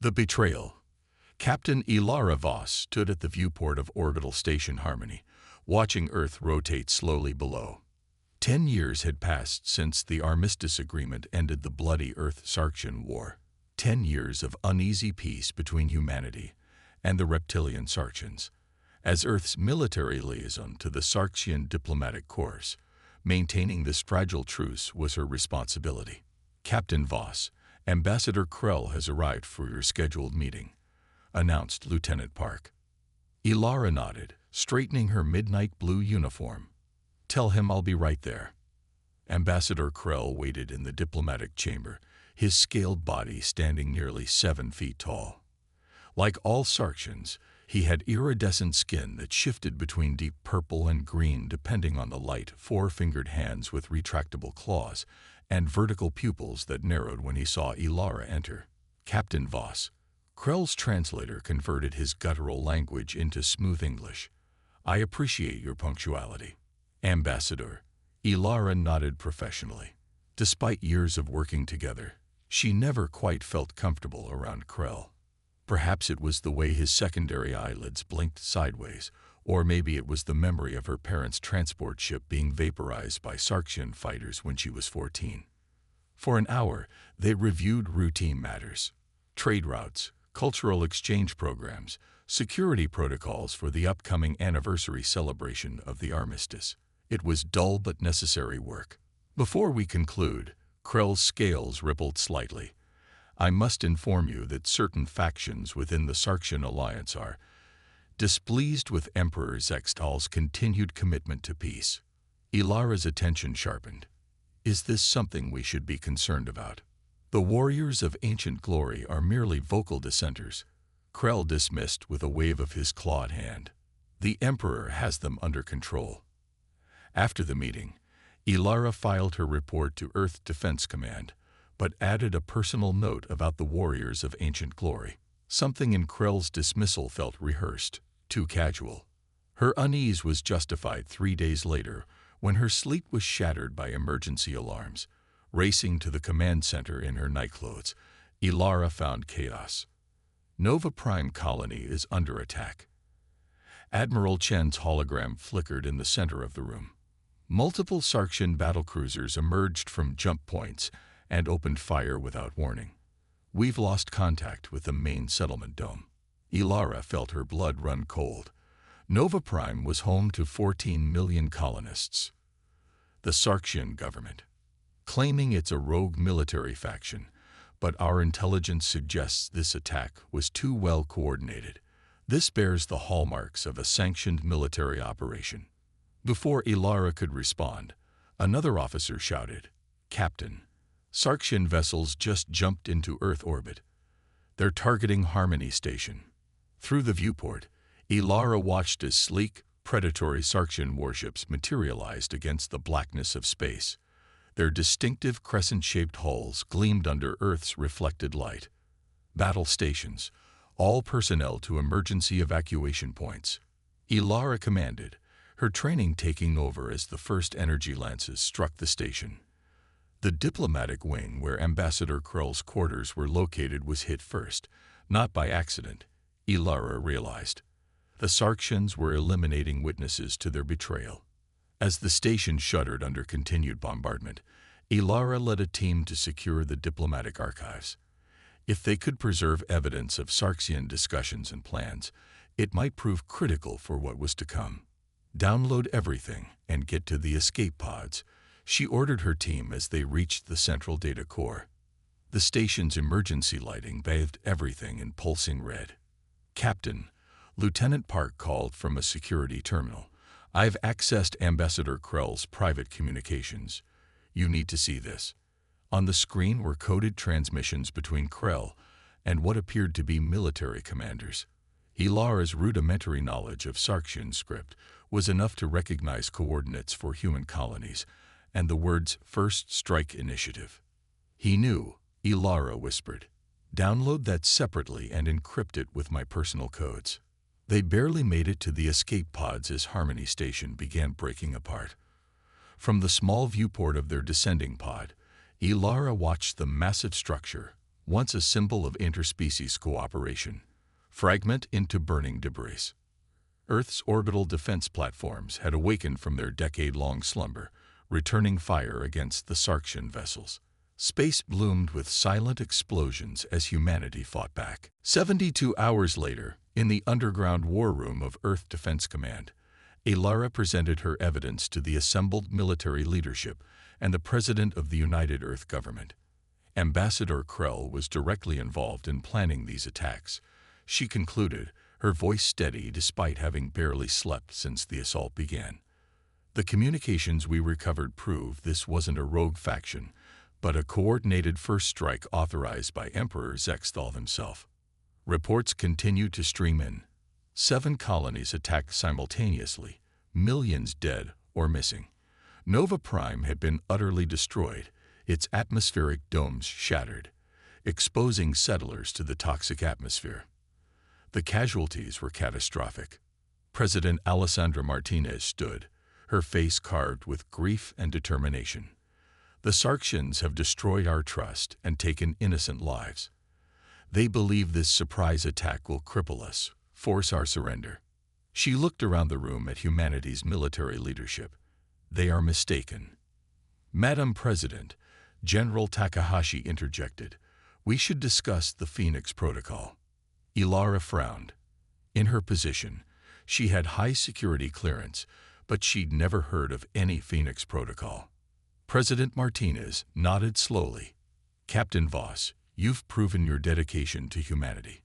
The betrayal. Captain Ilara Voss stood at the viewport of Orbital Station Harmony, watching Earth rotate slowly below. 10 years had passed since the Armistice Agreement ended the bloody Earth-Sarxian War. 10 years of uneasy peace between humanity and the reptilian Sarxians. As Earth's military liaison to the Sarxian diplomatic corps, maintaining this fragile truce was her responsibility. Captain Voss, Ambassador Krell has arrived for your scheduled meeting, announced Lieutenant Park. Ilara nodded, straightening her midnight blue uniform. Tell him I'll be right there. Ambassador Krell waited in the diplomatic chamber, his scaled body standing nearly 7 feet tall. Like all Sarxians, he had iridescent skin that shifted between deep purple and green depending on the light, 4-fingered hands with retractable claws, and vertical pupils that narrowed when he saw Ilara enter. Captain Voss. Krell's translator converted his guttural language into smooth English. I appreciate your punctuality. Ambassador. Ilara nodded professionally. Despite years of working together, she never quite felt comfortable around Krell. Perhaps it was the way his secondary eyelids blinked sideways, or maybe it was the memory of her parents' transport ship being vaporized by Sarxian fighters when she was 14. For an hour, they reviewed routine matters, trade routes, cultural exchange programs, security protocols for the upcoming anniversary celebration of the armistice. It was dull but necessary work. Before we conclude, Krell's scales rippled slightly. I must inform you that certain factions within the Sarxian alliance are displeased with Emperor Zextal's continued commitment to peace. Ilara's attention sharpened. Is this something we should be concerned about? The warriors of ancient glory are merely vocal dissenters. Krell dismissed with a wave of his clawed hand. The Emperor has them under control. After the meeting, Ilara filed her report to Earth Defense Command, but added a personal note about the warriors of ancient glory. Something in Krell's dismissal felt rehearsed, too casual. Her unease was justified 3 days later when her sleep was shattered by emergency alarms. Racing to the command center in her nightclothes, Ilara found chaos. Nova Prime Colony is under attack. Admiral Chen's hologram flickered in the center of the room. Multiple Sarxian battlecruisers emerged from jump points and opened fire without warning. We've lost contact with the main settlement dome. Ilara felt her blood run cold. Nova Prime was home to 14 million colonists. The Sarxian government, claiming it's a rogue military faction, but our intelligence suggests this attack was too well coordinated. This bears the hallmarks of a sanctioned military operation. Before Ilara could respond, another officer shouted, Captain, Sarxian vessels just jumped into Earth orbit. They're targeting Harmony Station. Through the viewport, Ilara watched as sleek, predatory Sarxian warships materialized against the blackness of space. Their distinctive crescent-shaped hulls gleamed under Earth's reflected light. Battle stations, all personnel to emergency evacuation points. Ilara commanded, her training taking over as the first energy lances struck the station. The diplomatic wing where Ambassador Krell's quarters were located was hit first, not by accident, Ilara realized. The Sarxians were eliminating witnesses to their betrayal. As the station shuddered under continued bombardment, Ilara led a team to secure the diplomatic archives. If they could preserve evidence of Sarxian discussions and plans, it might prove critical for what was to come. Download everything and get to the escape pods, she ordered her team as they reached the central data core. The station's emergency lighting bathed everything in pulsing red. Captain, Lieutenant Park called from a security terminal. I've accessed Ambassador Krell's private communications. You need to see this. On the screen were coded transmissions between Krell and what appeared to be military commanders. Ilara's rudimentary knowledge of Sarxian script was enough to recognize coordinates for human colonies and the words First Strike Initiative. He knew, Ilara whispered. Download that separately and encrypt it with my personal codes. They barely made it to the escape pods as Harmony Station began breaking apart. From the small viewport of their descending pod, Ilara watched the massive structure, once a symbol of interspecies cooperation, fragment into burning debris. Earth's orbital defense platforms had awakened from their decade-long slumber, returning fire against the Sarxian vessels. Space bloomed with silent explosions as humanity fought back. 72 hours later, in the underground war room of Earth Defense Command, Alara presented her evidence to the assembled military leadership and the President of the United Earth Government. Ambassador Krell was directly involved in planning these attacks. She concluded, her voice steady despite having barely slept since the assault began. The communications we recovered prove this wasn't a rogue faction, but a coordinated first strike authorized by Emperor Zexthal himself. Reports continue to stream in. 7 colonies attacked simultaneously, millions dead or missing. Nova Prime had been utterly destroyed, its atmospheric domes shattered, exposing settlers to the toxic atmosphere. The casualties were catastrophic. President Alessandra Martinez stood, her face carved with grief and determination. The Sarxians have destroyed our trust and taken innocent lives. They believe this surprise attack will cripple us, force our surrender. She looked around the room at humanity's military leadership. They are mistaken. Madam President, General Takahashi interjected, we should discuss the Phoenix Protocol. Alara frowned. In her position, she had high security clearance, but she'd never heard of any Phoenix Protocol. President Martinez nodded slowly. Captain Voss, you've proven your dedication to humanity.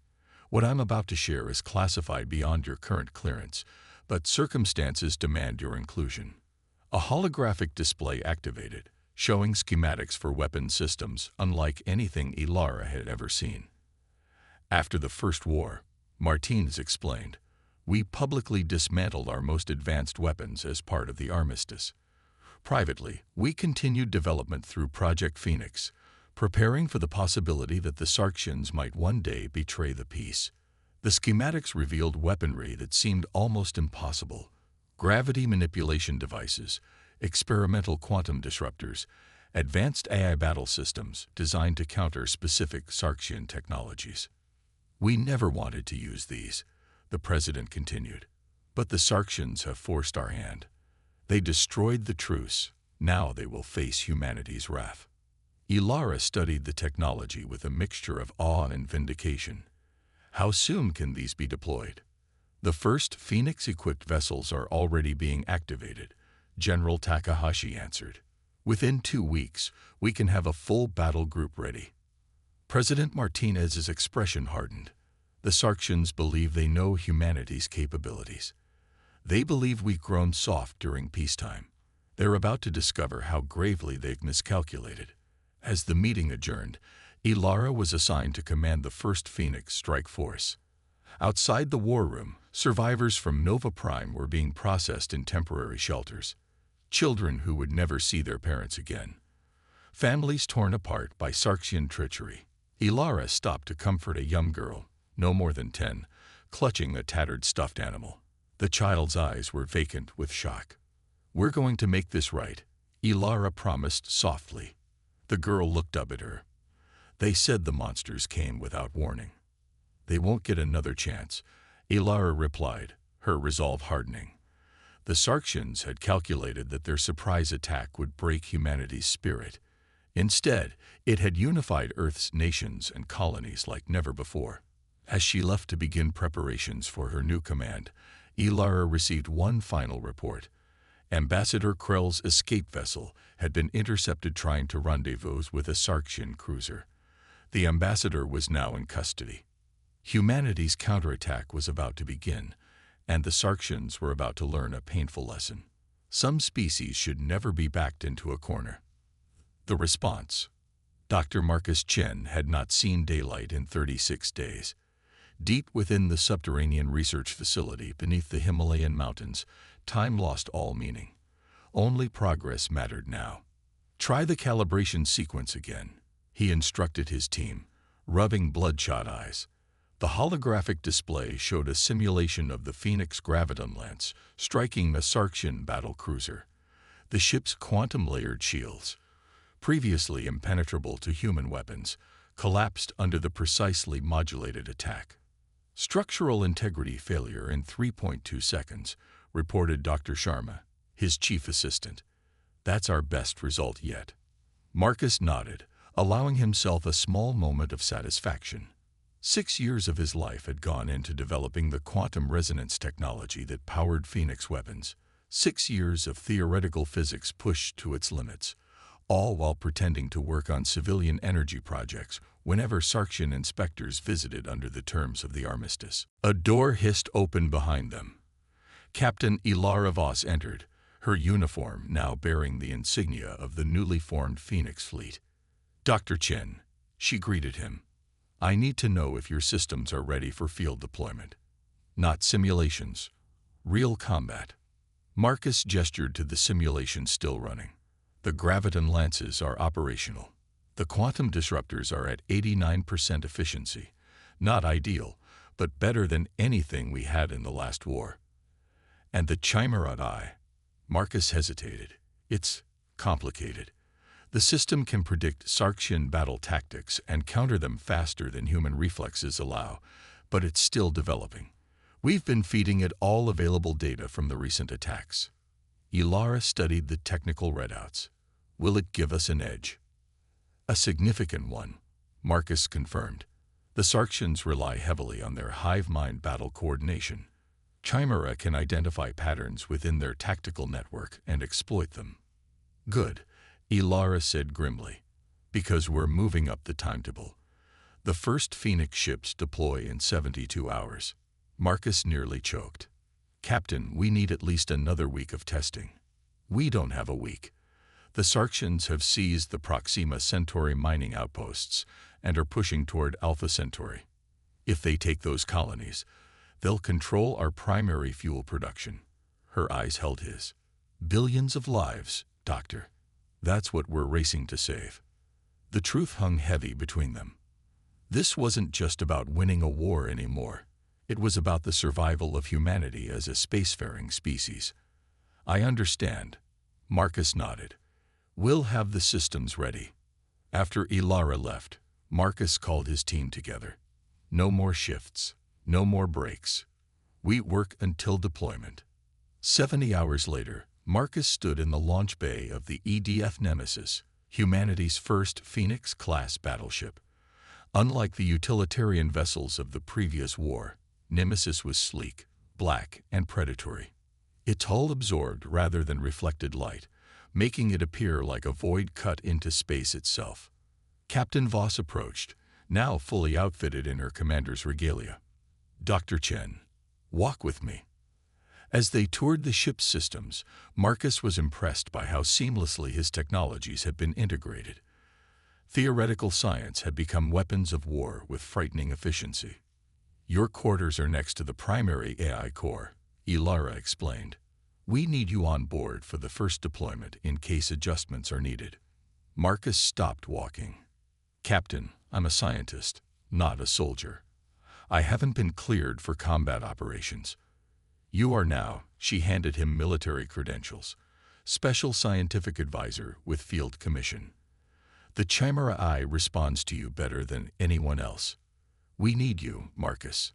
What I'm about to share is classified beyond your current clearance, but circumstances demand your inclusion. A holographic display activated, showing schematics for weapon systems unlike anything Alara had ever seen. After the First War, Martinez explained, we publicly dismantled our most advanced weapons as part of the armistice. Privately, we continued development through Project Phoenix, preparing for the possibility that the Sarxians might one day betray the peace. The schematics revealed weaponry that seemed almost impossible: gravity manipulation devices, experimental quantum disruptors, advanced AI battle systems designed to counter specific Sarxian technologies. We never wanted to use these, the President continued, but the Sarxians have forced our hand. They destroyed the Truce. Now they will face humanity's wrath. Alara studied the technology with a mixture of awe and vindication. How soon can these be deployed? The first Phoenix-equipped vessels are already being activated, General Takahashi answered. Within 2 weeks, we can have a full battle group ready. President Martinez's expression hardened. The Sarxians believe they know humanity's capabilities. They believe we've grown soft during peacetime. They're about to discover how gravely they've miscalculated. As the meeting adjourned, Alara was assigned to command the first Phoenix Strike Force. Outside the war room, survivors from Nova Prime were being processed in temporary shelters. Children who would never see their parents again. Families torn apart by Sarxian treachery. Alara stopped to comfort a young girl, no more than 10, clutching a tattered stuffed animal. The child's eyes were vacant with shock. We're going to make this right, Alara promised softly. The girl looked up at her. They said the monsters came without warning. They won't get another chance, Alara replied, her resolve hardening. The Sarxians had calculated that their surprise attack would break humanity's spirit. Instead, it had unified Earth's nations and colonies like never before. As she left to begin preparations for her new command, Alara received one final report. Ambassador Krell's escape vessel had been intercepted trying to rendezvous with a Sarxian cruiser. The ambassador was now in custody. Humanity's counterattack was about to begin, and the Sarxians were about to learn a painful lesson. Some species should never be backed into a corner. The response. Dr. Marcus Chen had not seen daylight in 36 days. Deep within the subterranean research facility beneath the Himalayan mountains, time lost all meaning. Only progress mattered now. Try the calibration sequence again, he instructed his team, rubbing bloodshot eyes. The holographic display showed a simulation of the Phoenix graviton lance striking a Sarxian battle cruiser. The ship's quantum-layered shields, previously impenetrable to human weapons, collapsed under the precisely modulated attack. Structural integrity failure in 3.2 seconds, reported Dr. Sharma, his chief assistant. That's our best result yet. Marcus nodded, allowing himself a small moment of satisfaction. 6 years of his life had gone into developing the quantum resonance technology that powered Phoenix weapons. 6 years of theoretical physics pushed to its limits, all while pretending to work on civilian energy projects whenever Sarkian inspectors visited under the terms of the armistice. A door hissed open behind them. Captain Ilara Voss entered, her uniform now bearing the insignia of the newly formed Phoenix fleet. "Dr. Chen," she greeted him, "I need to know if your systems are ready for field deployment. Not simulations, real combat." Marcus gestured to the simulation still running. "The graviton lances are operational. The quantum disruptors are at 89% efficiency. Not ideal, but better than anything we had in the last war. And the Chimera Eye." Marcus hesitated. "It's complicated. The system can predict Sarkian battle tactics and counter them faster than human reflexes allow, but it's still developing. We've been feeding it all available data from the recent attacks." Ilara studied the technical readouts. "Will it give us an edge?" "A significant one," Marcus confirmed. "The Sarkians rely heavily on their hive mind battle coordination. Chimera can identify patterns within their tactical network and exploit them." "Good," Ilara said grimly, "because we're moving up the timetable. The first Phoenix ships deploy in 72 hours. Marcus nearly choked. "Captain, we need at least another week of testing." "We don't have a week. The Sarkians have seized the Proxima Centauri mining outposts and are pushing toward Alpha Centauri. If they take those colonies, they'll control our primary fuel production." Her eyes held his. "Billions of lives, Doctor. That's what we're racing to save." The truth hung heavy between them. This wasn't just about winning a war anymore. It was about the survival of humanity as a spacefaring species. "I understand." Marcus nodded. "We'll have the systems ready." After Ilara left, Marcus called his team together. "No more shifts. No more breaks. We work until deployment." 70 hours later, Marcus stood in the launch bay of the EDF Nemesis, humanity's first Phoenix-class battleship. Unlike the utilitarian vessels of the previous war, Nemesis was sleek, black, and predatory. Its hull absorbed rather than reflected light, making it appear like a void cut into space itself. Captain Voss approached, now fully outfitted in her commander's regalia. "Dr. Chen, walk with me." As they toured the ship's systems, Marcus was impressed by how seamlessly his technologies had been integrated. Theoretical science had become weapons of war with frightening efficiency. "Your quarters are next to the primary AI core," Ilara explained. "We need you on board for the first deployment in case adjustments are needed." Marcus stopped walking. "Captain, I'm a scientist, not a soldier. I haven't been cleared for combat operations." "You are now," she handed him military credentials, "Special Scientific Advisor with Field Commission. The Chimera Eye responds to you better than anyone else. We need you, Marcus."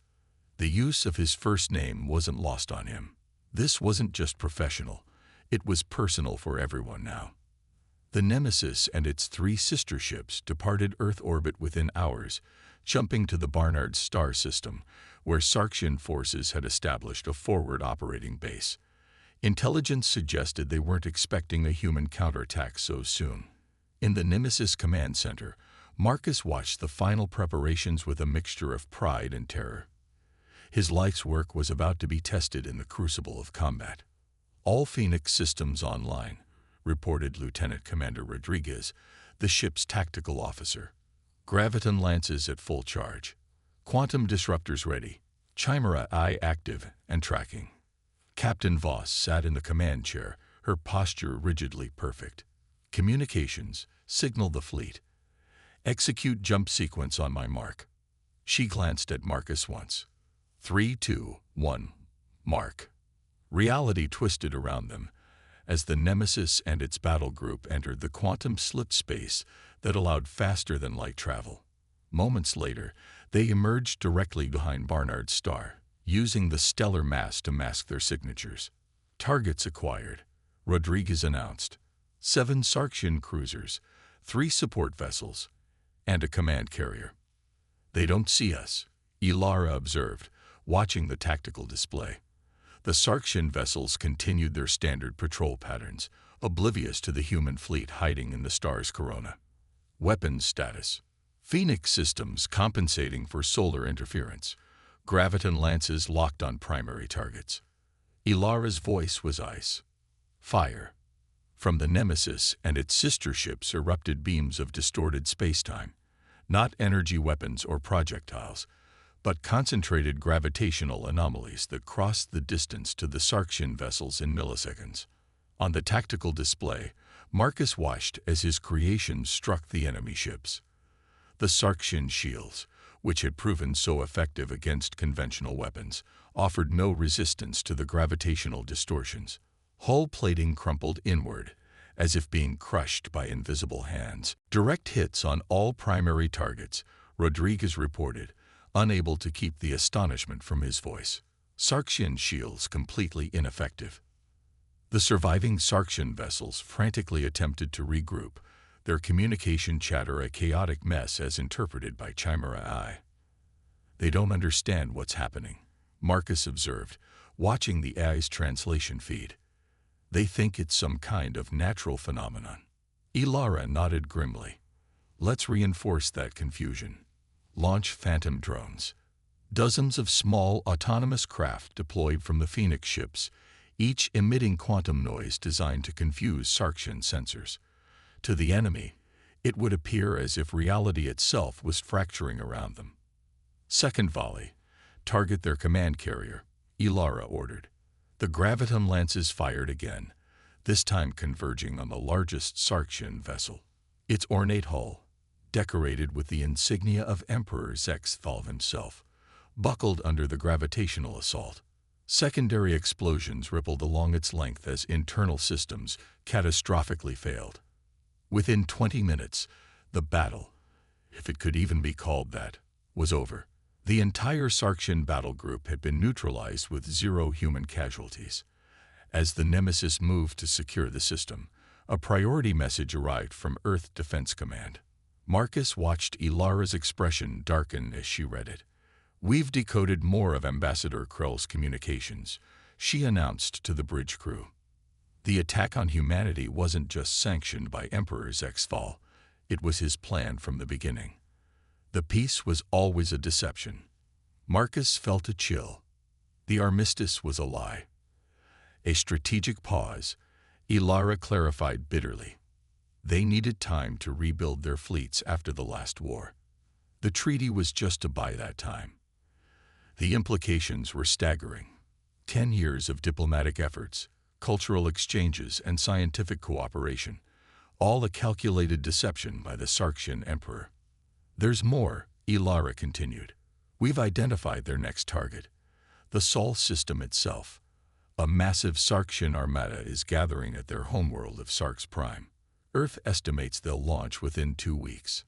The use of his first name wasn't lost on him. This wasn't just professional, it was personal for everyone now. The Nemesis and its 3 sister ships departed Earth orbit within hours, jumping to the Barnard star system, where Sarkian forces had established a forward operating base. Intelligence suggested they weren't expecting a human counterattack so soon. In the Nemesis command center, Marcus watched the final preparations with a mixture of pride and terror. His life's work was about to be tested in the crucible of combat. "All Phoenix systems online," reported Lieutenant Commander Rodriguez, the ship's tactical officer. "Graviton lances at full charge. Quantum disruptors ready. Chimera Eye active and tracking." Captain Voss sat in the command chair, her posture rigidly perfect. "Communications, signal the fleet. Execute jump sequence on my mark." She glanced at Marcus once. 3, 2, 1, mark. Reality twisted around them as the Nemesis and its battle group entered the quantum slip space that allowed faster-than-light travel. Moments later, they emerged directly behind Barnard's star, using the stellar mass to mask their signatures. Targets acquired, Rodriguez announced. 7 Sarxian cruisers, 3 support vessels, and a command carrier. They don't see us, Ilara observed, watching the tactical display. The Sarxian vessels continued their standard patrol patterns, oblivious to the human fleet hiding in the star's corona. Weapons status. Phoenix systems compensating for solar interference. Graviton lances locked on primary targets. Ilara's voice was ice. Fire. From the Nemesis and its sister ships erupted beams of distorted spacetime, not energy weapons or projectiles, but concentrated gravitational anomalies that crossed the distance to the Sarxian vessels in milliseconds. On the tactical display, Marcus watched as his creations struck the enemy ships. The Sarxian shields, which had proven so effective against conventional weapons, offered no resistance to the gravitational distortions. Hull plating crumpled inward, as if being crushed by invisible hands. Direct hits on all primary targets, Rodriguez reported, unable to keep the astonishment from his voice. Sarxian shields completely ineffective. The surviving Sarxian vessels frantically attempted to regroup, their communication chatter a chaotic mess as interpreted by Chimera I. They don't understand what's happening, Marcus observed, watching the AI's translation feed. They think it's some kind of natural phenomenon. Ilara nodded grimly. Let's reinforce that confusion. Launch phantom drones. Dozens of small autonomous craft deployed from the Phoenix ships, each emitting quantum noise designed to confuse Sarxian sensors. To the enemy, it would appear as if reality itself was fracturing around them. Second volley. Target their command carrier, Ilara ordered. The graviton lances fired again, this time converging on the largest Sarxian vessel. Its ornate hull, decorated with the insignia of Emperor Zexthal himself, buckled under the gravitational assault. Secondary explosions rippled along its length as internal systems catastrophically failed. Within 20 minutes, the battle, if it could even be called that, was over. The entire Sarxian battle group had been neutralized with 0 human casualties. As the Nemesis moved to secure the system, a priority message arrived from Earth Defense Command. Marcus watched Ilara's expression darken as she read it. We've decoded more of Ambassador Krell's communications, she announced to the bridge crew. The attack on humanity wasn't just sanctioned by Emperor Zexthal, it was his plan from the beginning. The peace was always a deception. Marcus felt a chill. The armistice was a lie. A strategic pause, Ilara clarified bitterly. They needed time to rebuild their fleets after the last war. The treaty was just to buy that time. The implications were staggering. 10 years of diplomatic efforts, cultural exchanges, and scientific cooperation, all a calculated deception by the Sarxian emperor. There's more, Ilara continued. We've identified their next target, the Sol system itself. A massive Sarxian armada is gathering at their homeworld of Sarx Prime. Earth estimates they'll launch within 2 weeks.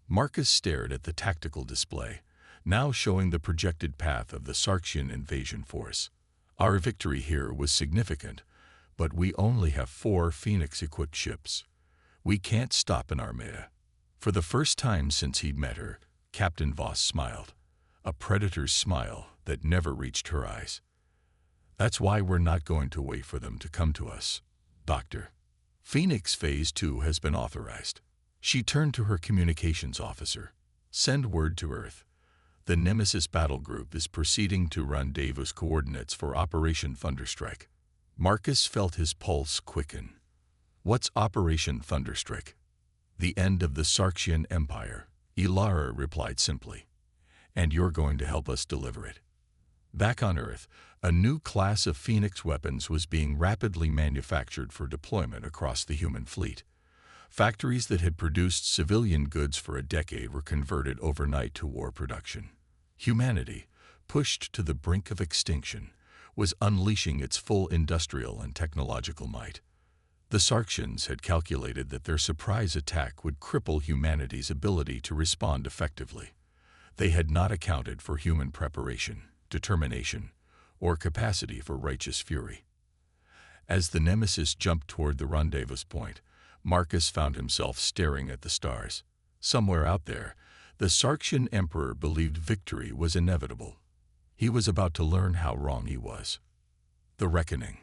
Marcus stared at the tactical display, now showing the projected path of the Sarxian invasion force. Our victory here was significant, but we only have 4 Phoenix-equipped ships. We can't stop an armada. For the first time since he'd met her, Captain Voss smiled, a predator's smile that never reached her eyes. That's why we're not going to wait for them to come to us, Doctor. Phoenix Phase 2 has been authorized. She turned to her communications officer. Send word to Earth. The Nemesis battle group is proceeding to rendezvous coordinates for Operation Thunderstrike. Marcus felt his pulse quicken. What's Operation Thunderstrike? The end of the Sarxian Empire, Ilara replied simply. And you're going to help us deliver it. Back on Earth, a new class of Phoenix weapons was being rapidly manufactured for deployment across the human fleet. Factories that had produced civilian goods for a decade were converted overnight to war production. Humanity, pushed to the brink of extinction, was unleashing its full industrial and technological might. The Sarxians had calculated that their surprise attack would cripple humanity's ability to respond effectively. They had not accounted for human preparation, determination, or capacity for righteous fury. As the Nemesis jumped toward the rendezvous point, Marcus found himself staring at the stars. Somewhere out there, the Sarxian Emperor believed victory was inevitable. He was about to learn how wrong he was. The Reckoning.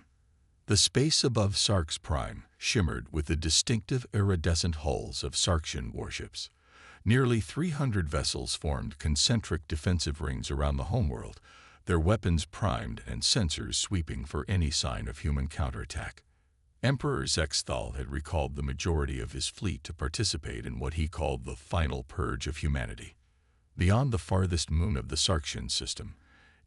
The space above Sarx Prime shimmered with the distinctive iridescent hulls of Sarxian warships. Nearly 300 vessels formed concentric defensive rings around the homeworld, their weapons primed and sensors sweeping for any sign of human counterattack. Emperor Zexthal had recalled the majority of his fleet to participate in what he called the final purge of humanity. Beyond the farthest moon of the Sarxian system,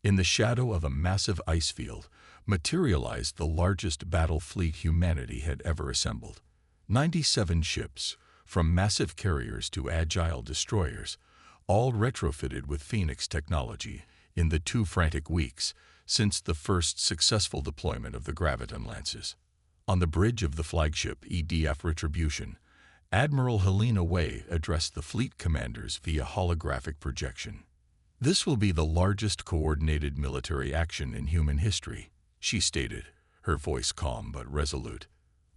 in the shadow of a massive ice field, materialized the largest battle fleet humanity had ever assembled. 97 ships, from massive carriers to agile destroyers, all retrofitted with Phoenix technology in the 2 frantic weeks since the first successful deployment of the Graviton Lances. On the bridge of the flagship EDF Retribution, Admiral Helena Way addressed the fleet commanders via holographic projection. "This will be the largest coordinated military action in human history," she stated, her voice calm but resolute.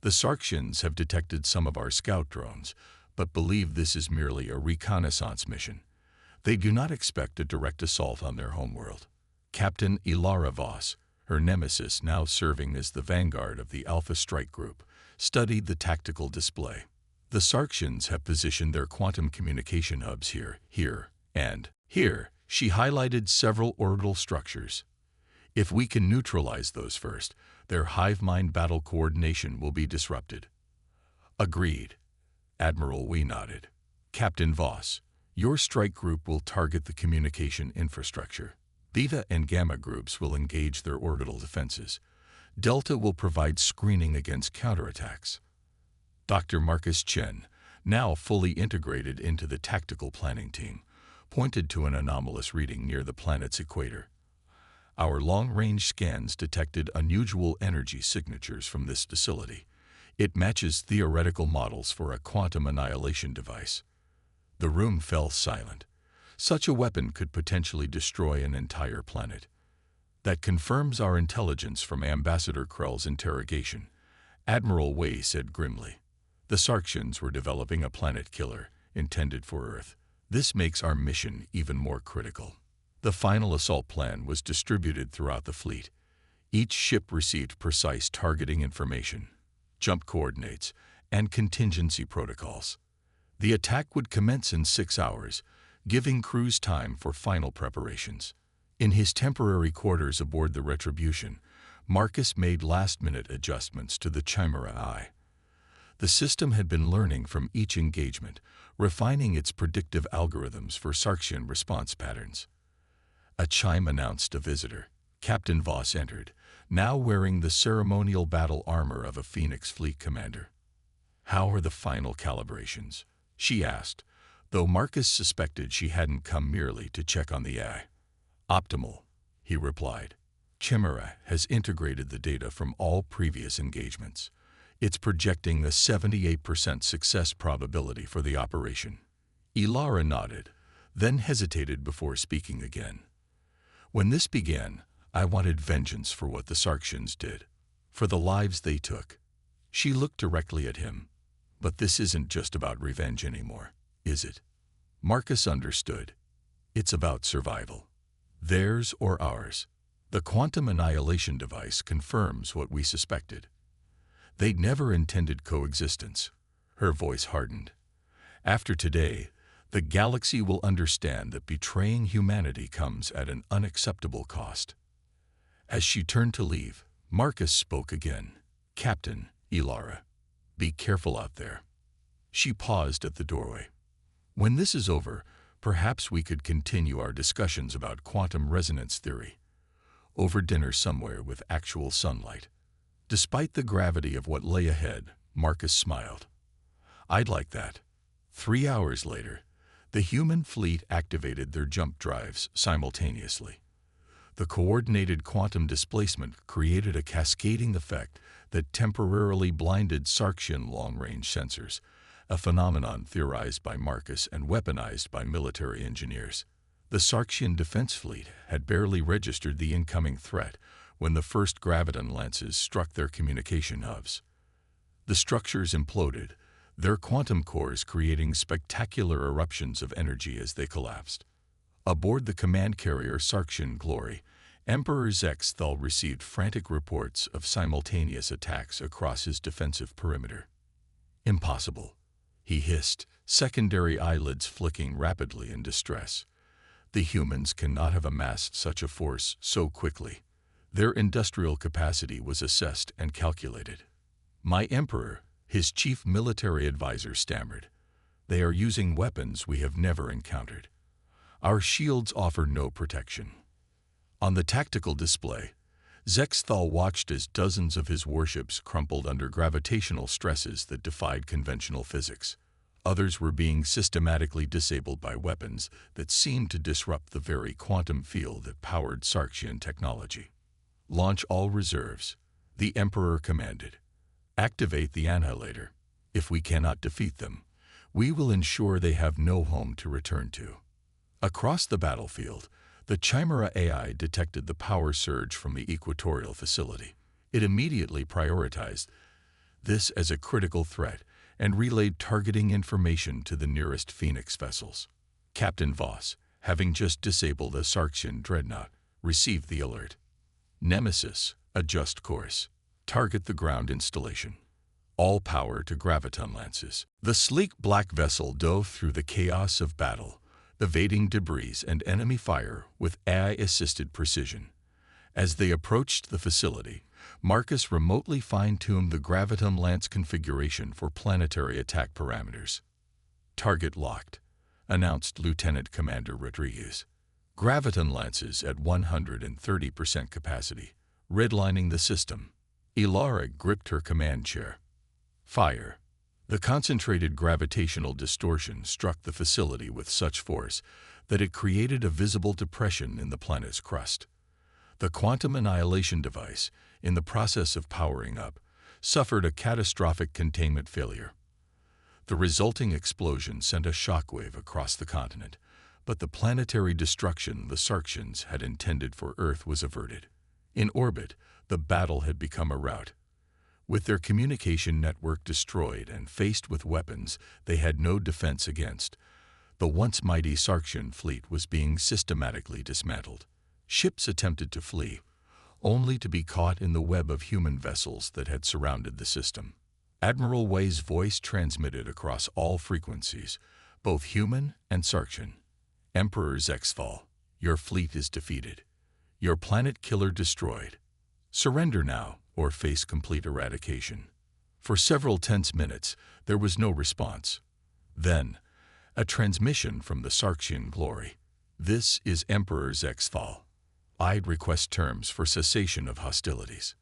"The Sarxians have detected some of our scout drones, but believe this is merely a reconnaissance mission. They do not expect a direct assault on their homeworld." Captain Ilara Voss, her nemesis now serving as the vanguard of the Alpha Strike Group, studied the tactical display. "The Sarxians have positioned their quantum communication hubs here, and here." She highlighted several orbital structures. "If we can neutralize those first, their hive mind battle coordination will be disrupted." "Agreed." Admiral Wee nodded. "Captain Voss, your strike group will target the communication infrastructure. Beta and Gamma groups will engage their orbital defenses. Delta will provide screening against counterattacks." Dr. Marcus Chen, now fully integrated into the tactical planning team, pointed to an anomalous reading near the planet's equator. "Our long-range scans detected unusual energy signatures from this facility. It matches theoretical models for a quantum annihilation device." The room fell silent. Such a weapon could potentially destroy an entire planet. "That confirms our intelligence from Ambassador Krell's interrogation," Admiral Way said grimly. "The Sarxians were developing a planet killer intended for Earth. This makes our mission even more critical." The final assault plan was distributed throughout the fleet. Each ship received precise targeting information, jump coordinates, and contingency protocols. The attack would commence in 6 hours, giving crews time for final preparations. In his temporary quarters aboard the Retribution, Marcus made last-minute adjustments to the Chimera Eye. The system had been learning from each engagement, refining its predictive algorithms for Sarxian response patterns. A chime announced a visitor. Captain Voss entered, now wearing the ceremonial battle armor of a Phoenix fleet commander. "How are the final calibrations?" she asked, though Marcus suspected she hadn't come merely to check on the eye. "Optimal," he replied. "Chimera has integrated the data from all previous engagements. It's projecting a 78% success probability for the operation." Ilara nodded, then hesitated before speaking again. "When this began, I wanted vengeance for what the Sarxians did, for the lives they took." She looked directly at him. "But this isn't just about revenge anymore, is it?" Marcus understood. "It's about survival. Theirs or ours. The quantum annihilation device confirms what we suspected. They'd never intended coexistence." Her voice hardened. "After today, the galaxy will understand that betraying humanity comes at an unacceptable cost." As she turned to leave, Marcus spoke again. "Captain, Ilara, be careful out there." She paused at the doorway. "When this is over, perhaps we could continue our discussions about quantum resonance theory. Over dinner somewhere with actual sunlight." Despite the gravity of what lay ahead, Marcus smiled. "I'd like that." 3 hours later, the human fleet activated their jump drives simultaneously. The coordinated quantum displacement created a cascading effect that temporarily blinded Sarxian long-range sensors, a phenomenon theorized by Marcus and weaponized by military engineers. The Sarxian defense fleet had barely registered the incoming threat when the first graviton lances struck their communication hubs. The structures imploded, their quantum cores creating spectacular eruptions of energy as they collapsed. Aboard the command carrier Sarxian Glory, Emperor Zexthal received frantic reports of simultaneous attacks across his defensive perimeter. "Impossible," he hissed, secondary eyelids flicking rapidly in distress. "The humans cannot have amassed such a force so quickly." Their industrial capacity was assessed and calculated. "My Emperor," his chief military advisor stammered, "they are using weapons we have never encountered. Our shields offer no protection." On the tactical display, Zexthal watched as dozens of his warships crumpled under gravitational stresses that defied conventional physics. Others were being systematically disabled by weapons that seemed to disrupt the very quantum field that powered Sarxian technology. "Launch all reserves," the Emperor commanded. "Activate the annihilator. If we cannot defeat them, we will ensure they have no home to return to." Across the battlefield, the Chimera AI detected the power surge from the equatorial facility. It immediately prioritized this as a critical threat and relayed targeting information to the nearest Phoenix vessels. Captain Voss, having just disabled a Sarxian dreadnought, received the alert. "Nemesis, adjust course. Target the ground installation. All power to graviton lances." The sleek black vessel dove through the chaos of battle, evading debris and enemy fire with AI-assisted precision. As they approached the facility, Marcus remotely fine-tuned the graviton lance configuration for planetary attack parameters. "Target locked," announced Lieutenant Commander Rodriguez. Graviton lances at 130% capacity, redlining the system. Ilara gripped her command chair. "Fire." The concentrated gravitational distortion struck the facility with such force that it created a visible depression in the planet's crust. The quantum annihilation device, in the process of powering up, suffered a catastrophic containment failure. The resulting explosion sent a shockwave across the continent, but the planetary destruction the Sarxians had intended for Earth was averted. In orbit, the battle had become a rout. With their communication network destroyed and faced with weapons they had no defense against, the once mighty Sarxian fleet was being systematically dismantled. Ships attempted to flee, only to be caught in the web of human vessels that had surrounded the system. Admiral Wei's voice transmitted across all frequencies, both human and Sarxian. "Emperor Zexthal, your fleet is defeated. Your planet killer destroyed. Surrender now, or face complete eradication." For several tense minutes, there was no response. Then, a transmission from the Sarxian Glory. "This is Emperor Zexthal. I'd request terms for cessation of hostilities."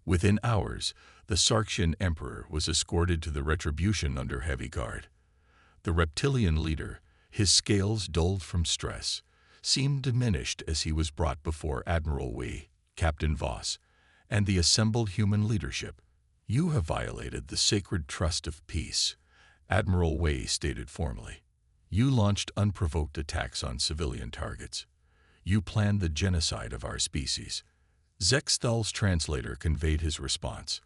Within hours, the Sarxian Emperor was escorted to the Retribution under heavy guard. The reptilian leader, his scales dulled from stress, seemed diminished as he was brought before Admiral Wei, Captain Voss, and the assembled human leadership. "You have violated the sacred trust of peace," Admiral Wei stated formally. "You launched unprovoked attacks on civilian targets. You planned the genocide of our species." Zexthal's translator conveyed his response.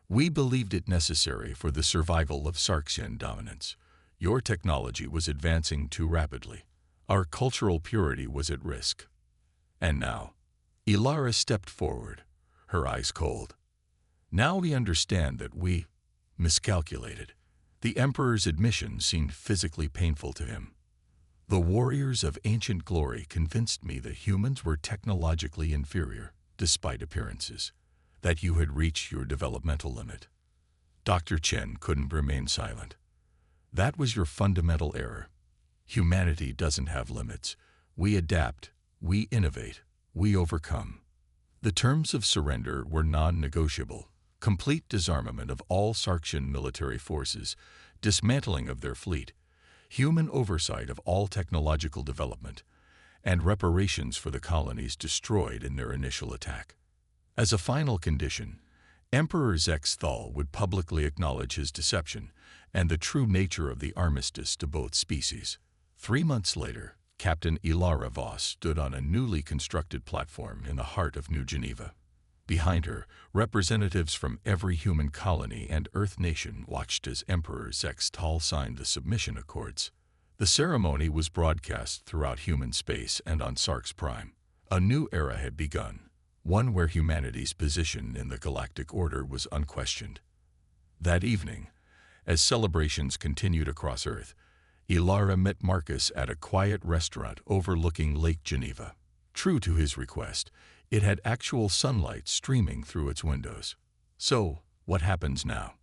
"We believed it necessary for the survival of Sarxian dominance. Your technology was advancing too rapidly. Our cultural purity was at risk." And now, Ilara stepped forward, her eyes cold. "Now we understand that we miscalculated." The Emperor's admission seemed physically painful to him. "The warriors of ancient glory convinced me that humans were technologically inferior, despite appearances, that you had reached your developmental limit." Dr. Chen couldn't remain silent. "That was your fundamental error. Humanity doesn't have limits. We adapt, we innovate, we overcome." The terms of surrender were non-negotiable: complete disarmament of all Sarxian military forces, dismantling of their fleet, human oversight of all technological development, and reparations for the colonies destroyed in their initial attack. As a final condition, Emperor Zexthal would publicly acknowledge his deception and the true nature of the armistice to both species. 3 months later, Captain Ilara Voss stood on a newly constructed platform in the heart of New Geneva. Behind her, representatives from every human colony and Earth nation watched as Emperor Zextal signed the submission accords. The ceremony was broadcast throughout human space and on Sarx Prime. A new era had begun, one where humanity's position in the galactic order was unquestioned. That evening, as celebrations continued across Earth, Ilara met Marcus at a quiet restaurant overlooking Lake Geneva. True to his request, it had actual sunlight streaming through its windows. "So, what happens now?"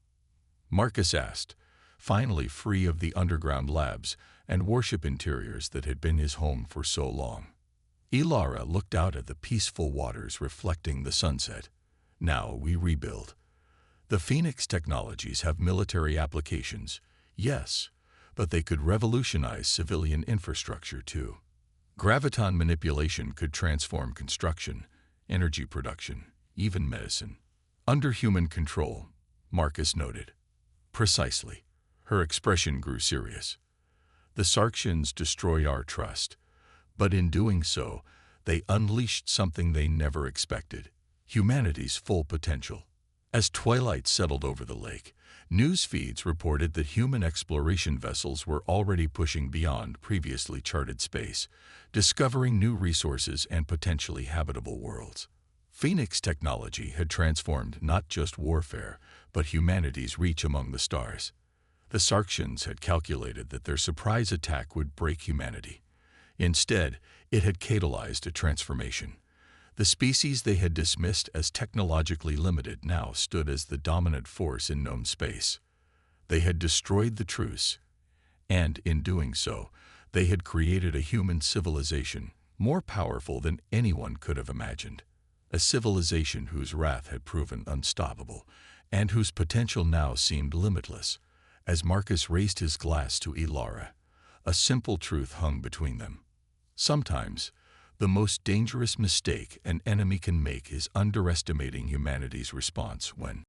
Marcus asked, finally free of the underground labs and worship interiors that had been his home for so long. Ilara looked out at the peaceful waters reflecting the sunset. "Now we rebuild. The Phoenix technologies have military applications, yes, but they could revolutionize civilian infrastructure too. Graviton manipulation could transform construction, energy production, even medicine. Under human control," Marcus noted. "Precisely." Her expression grew serious. "The Sarxians destroyed our trust, but in doing so, they unleashed something they never expected: humanity's full potential." As twilight settled over the lake, news feeds reported that human exploration vessels were already pushing beyond previously charted space, discovering new resources and potentially habitable worlds. Phoenix technology had transformed not just warfare, but humanity's reach among the stars. The Sarxians had calculated that their surprise attack would break humanity. Instead, it had catalyzed a transformation. The species they had dismissed as technologically limited now stood as the dominant force in known space. They had destroyed the Truce, and in doing so, they had created a human civilization more powerful than anyone could have imagined. A civilization whose wrath had proven unstoppable, and whose potential now seemed limitless. As Marcus raised his glass to Ilara, a simple truth hung between them. Sometimes, the most dangerous mistake an enemy can make is underestimating humanity's response when